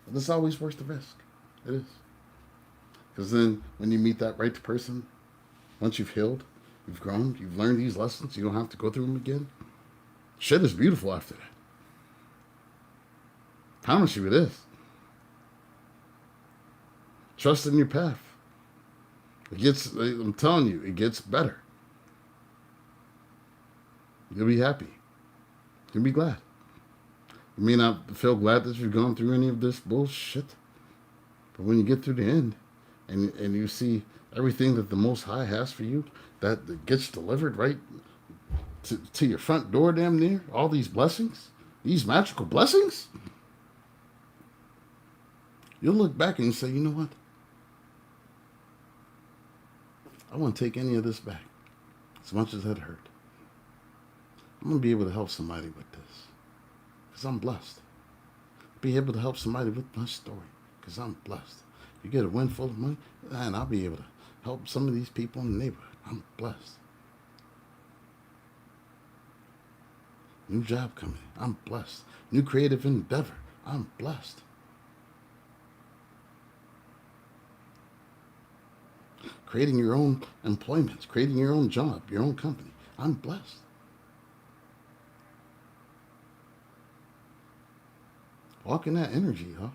But it's always worth the risk. It is. Because then when you meet that right person, once you've healed, you've grown, you've learned these lessons, you don't have to go through them again. Shit is beautiful after that. I promise you it is. Trust in your path. I'm telling you, it gets better. You'll be happy. You'll be glad. You may not feel glad that you've gone through any of this bullshit, but when you get through the end and you see everything that the Most High has for you, that gets delivered right to your front door damn near, all these blessings, these magical blessings, you'll look back and you say, you know what? I won't take any of this back, as much as it hurt. I'm going to be able to help somebody with this, because I'm blessed. Be able to help somebody with my story, because I'm blessed. You get a windful of money, and I'll be able to help some of these people in the neighborhood. I'm blessed. New job coming in. I'm blessed. New creative endeavor. I'm blessed. creating your own employment, creating your own job, your own company. I'm blessed. Walk in that energy, huh?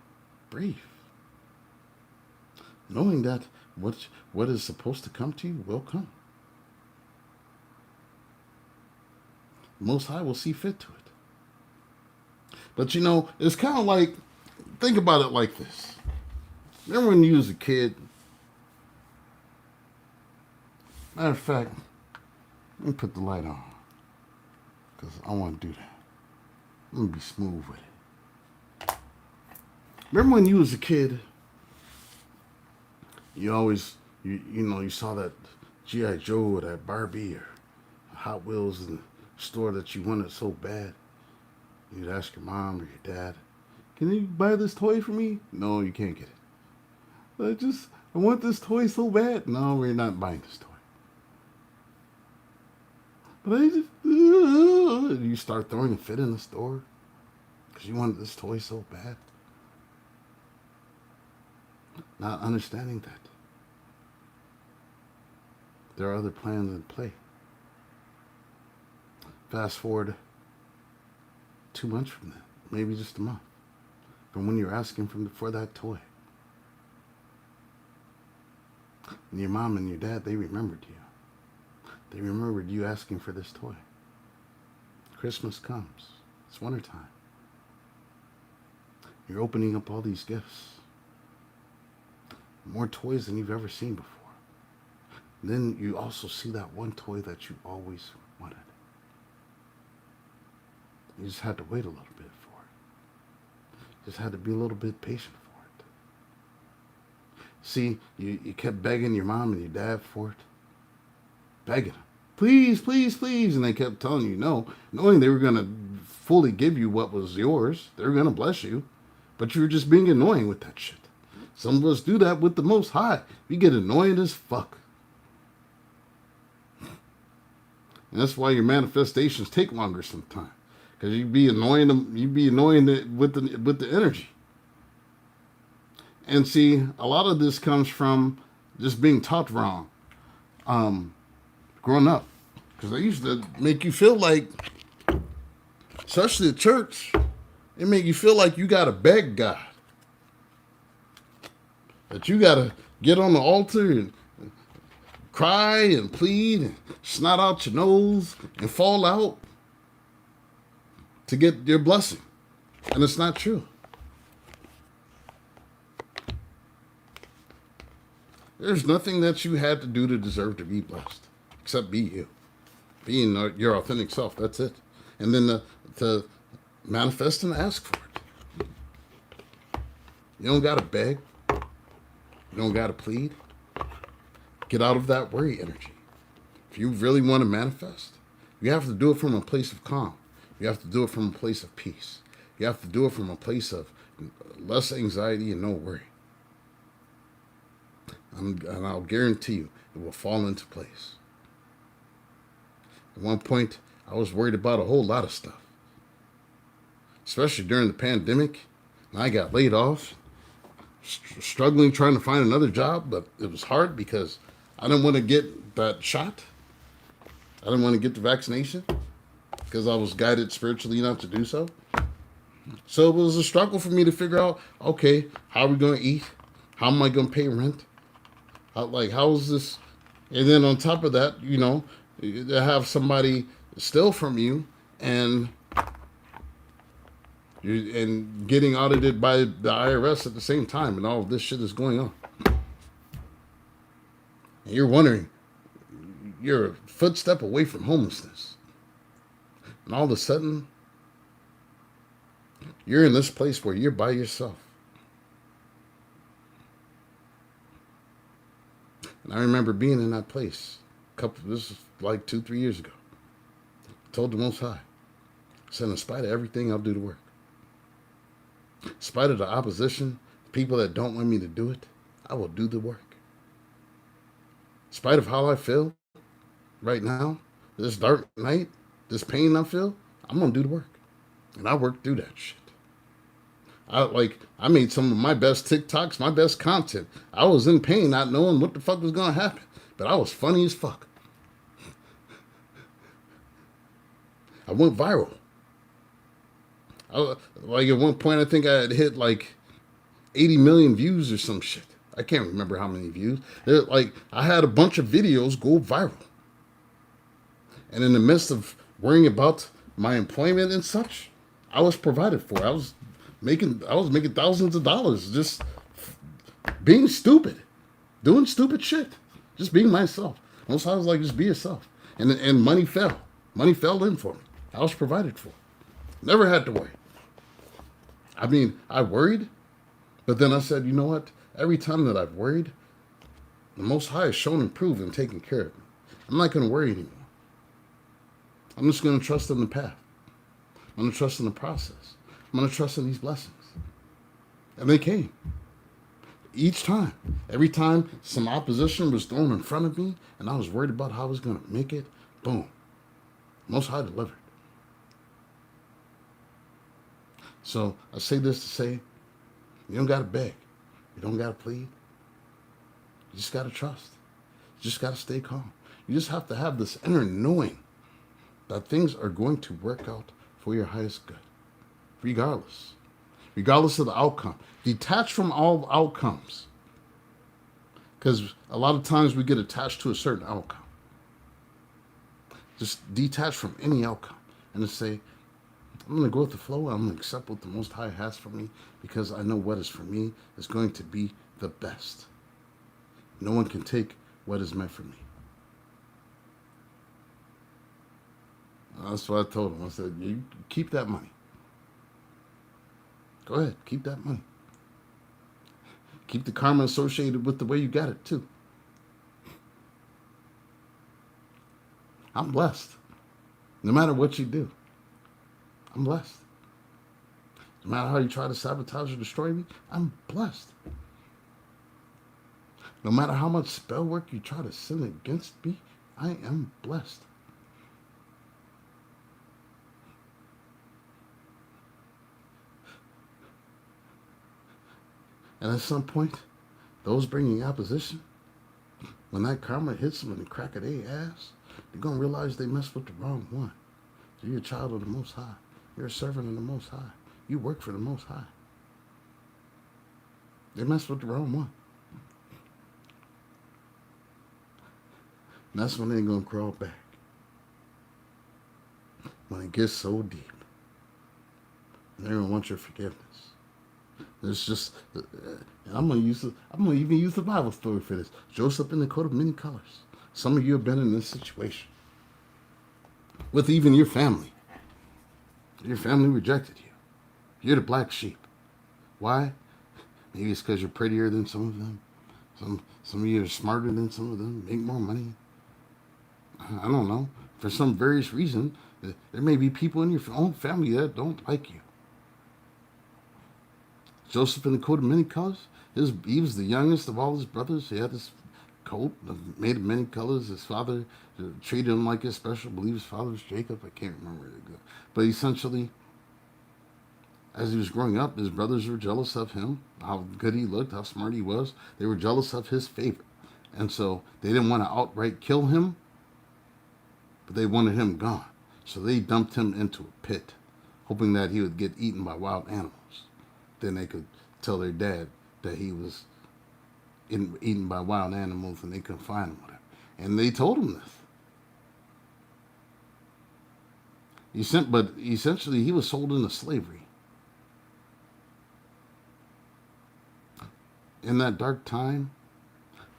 Breathe. Knowing that what is supposed to come to you will come. Most High will see fit to it. But you know, it's kind of like, think about it like this. Remember when you was a kid? Matter of fact, let me put the light on, because I want to do that. I'm going to be smooth with it. Remember when you was a kid, you always, you know, you saw that G.I. Joe or that Barbie or Hot Wheels in the store that you wanted so bad. You'd ask your mom or your dad, can you buy this toy for me? No, you can't get it. I want this toy so bad. No, we're not buying this toy. But you start throwing a fit in the store because you wanted this toy so bad. Not understanding that there are other plans in play. Fast forward 2 months from that, maybe just a month, from when you're asking for that toy. And your mom and your dad, they remembered you. They remembered you asking for this toy. Christmas comes. It's wintertime. You're opening up all these gifts. More toys than you've ever seen before. And then you also see that one toy that you always wanted. You just had to wait a little bit for it. Just had to be a little bit patient for it. See, you kept begging your mom and your dad for it. Begging them. Please, please, please. And they kept telling you no, knowing they were going to fully give you what was yours. They were going to bless you. But you were just being annoying with that shit. Some of us do that with the Most High. We get annoying as fuck. And that's why your manifestations take longer sometimes. Because you be annoying them, with the energy. And see, a lot of this comes from just being taught wrong. Growing up. Because they used to make you feel like, especially the church, they make you feel like you gotta beg God. That you gotta get on the altar and cry and plead and snot out your nose and fall out to get your blessing. And it's not true. There's nothing that you had to do to deserve to be blessed. Except be you. Being your authentic self. That's it. And then to manifest and ask for it. You don't got to beg. You don't got to plead. Get out of that worry energy. If you really want to manifest, you have to do it from a place of calm. You have to do it from a place of peace. You have to do it from a place of less anxiety and no worry. And I'll guarantee you, it will fall into place. At one point, I was worried about a whole lot of stuff. Especially during the pandemic. And I got laid off. Struggling trying to find another job. But it was hard because I didn't want to get that shot. I didn't want to get the vaccination. Because I was guided spiritually enough to do so. So it was a struggle for me to figure out, okay, how are we going to eat? How am I going to pay rent? How is this? And then on top of that, you know, to have somebody steal from you and getting audited by the IRS at the same time, and all of this shit is going on. And you're wondering, you're a footstep away from homelessness. And all of a sudden, you're in this place where you're by yourself. And I remember being in that place. This was like 2-3 years ago. I told the Most High. I said, in spite of everything, I'll do the work. In spite of the opposition, people that don't want me to do it, I will do the work. In spite of how I feel right now, this dark night, this pain I feel, I'm going to do the work. And I worked through that shit. I made some of my best TikToks, my best content. I was in pain, not knowing what the fuck was going to happen. But I was funny as fuck. I went viral. Like at one point, I think I had hit like 80 million views or some shit. I can't remember how many views. Like I had a bunch of videos go viral. And in the midst of worrying about my employment and such, I was provided for. I was making thousands of dollars just being stupid, doing stupid shit, just being myself. Most times, like, just be yourself. And money fell. Money fell in for me. I was provided for. Never had to worry. I mean, I worried, but then I said, you know what? Every time that I've worried, the Most High has shown and proved and taken care of me. I'm not going to worry anymore. I'm just going to trust in the path. I'm going to trust in the process. I'm going to trust in these blessings. And they came. Each time. Every time some opposition was thrown in front of me and I was worried about how I was going to make it, boom. Most High delivered. So I say this to say, you don't got to beg. You don't got to plead. You just got to trust. You just got to stay calm. You just have to have this inner knowing that things are going to work out for your highest good, regardless of the outcome. Detach from all outcomes, because a lot of times we get attached to a certain outcome. Just detach from any outcome and just say, I'm going to go with the flow. I'm going to accept what the Most High has for me, because I know what is for me is going to be the best. No one can take what is meant for me. That's what I told him. I said, you keep that money. Go ahead, keep that money. Keep the karma associated with the way you got it, too. I'm blessed. No matter what you do, I'm blessed. No matter how you try to sabotage or destroy me, I'm blessed. No matter how much spell work you try to sin against me, I am blessed. And at some point, those bringing opposition, when that karma hits them in the crack of their ass, they're going to realize they messed with the wrong one. So you're a child of the Most High. You're a servant of the Most High. You work for the Most High. They messed with the wrong one. And that's when they're going to crawl back. When it gets so deep. They're going to want your forgiveness. It's just, I'm gonna even use the Bible story for this. Joseph in the coat of many colors. Some of you have been in this situation with even your family. Your family rejected you. You're the black sheep. Why? Maybe it's because you're prettier than some of them. Some of you are smarter than some of them. Make more money. I don't know. For some various reason, there may be people in your own family that don't like you. Joseph in the coat of many colors. He was the youngest of all his brothers. He had this coat made of many colors. His father treated him like his special. I believe his father was Jacob. I can't remember. But essentially, as he was growing up, his brothers were jealous of him, how good he looked, how smart he was. They were jealous of his favor. And so they didn't want to outright kill him, but they wanted him gone. So they dumped him into a pit, hoping that he would get eaten by wild animals. Then they could tell their dad that he was eaten by wild animals and they couldn't find him. And they told him this. But essentially, he was sold into slavery. In that dark time,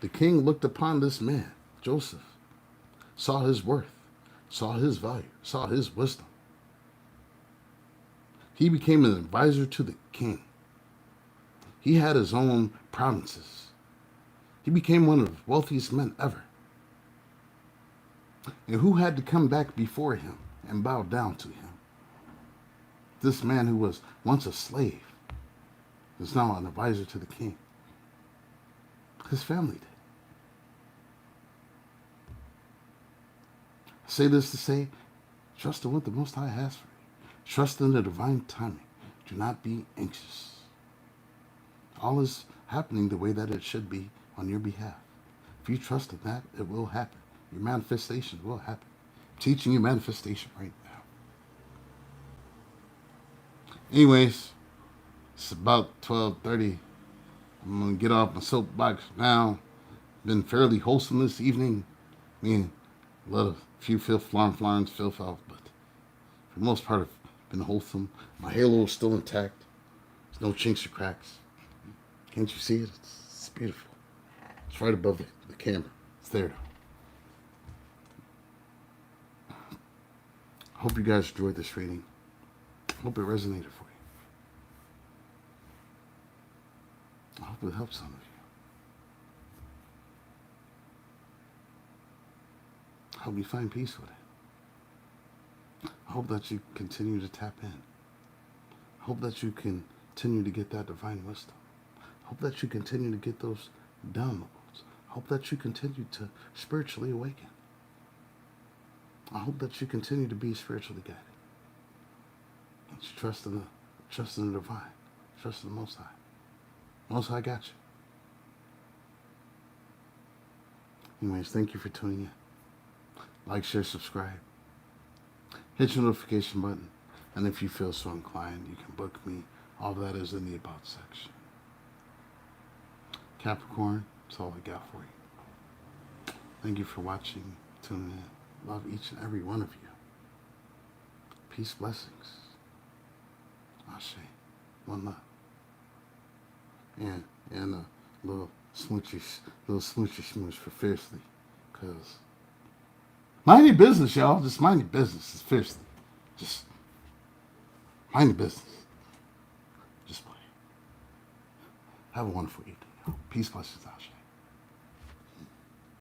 the king looked upon this man, Joseph, saw his worth, saw his value, saw his wisdom. He became an advisor to the king. He had his own provinces. He became one of the wealthiest men ever. And who had to come back before him and bow down to him? This man who was once a slave is now an advisor to the king. His family did. I say this to say, trust in what the Most High has for you. Trust in the divine timing. Do not be anxious. All is happening the way that it should be on your behalf. If you trust in that, it will happen. Your manifestation will happen. I'm teaching you manifestation right now. Anyways, it's about 12:30. I'm going to get off my soapbox now. Been fairly wholesome this evening. I mean, a few filth, flarns, filth out, but for the most part, I've been wholesome. My halo is still intact. There's no chinks or cracks. Can't you see it? It's beautiful. It's right above the camera. It's there. I hope you guys enjoyed this reading. I hope it resonated for you. I hope it helps some of you. I hope you find peace with it. I hope that you continue to tap in. I hope that you continue to get that divine wisdom. I hope that you continue to get those downloads. I hope that you continue to spiritually awaken. I hope that you continue to be spiritually guided. That you trust in the divine. Trust in the Most High. Most High got you. Anyways, thank you for tuning in. Like, share, subscribe. Hit your notification button. And if you feel so inclined, you can book me. All that is in the About section. Capricorn, that's all I got for you. Thank you for watching, tuning in. Love each and every one of you. Peace, blessings. Ashe. One love. And a little smoochy smooch for fiercely. Because mind your business, y'all. Just mind your business. It's fiercely. Just mind your business. Just play. Have a wonderful evening, y'all. Peace, blessings, Ashe.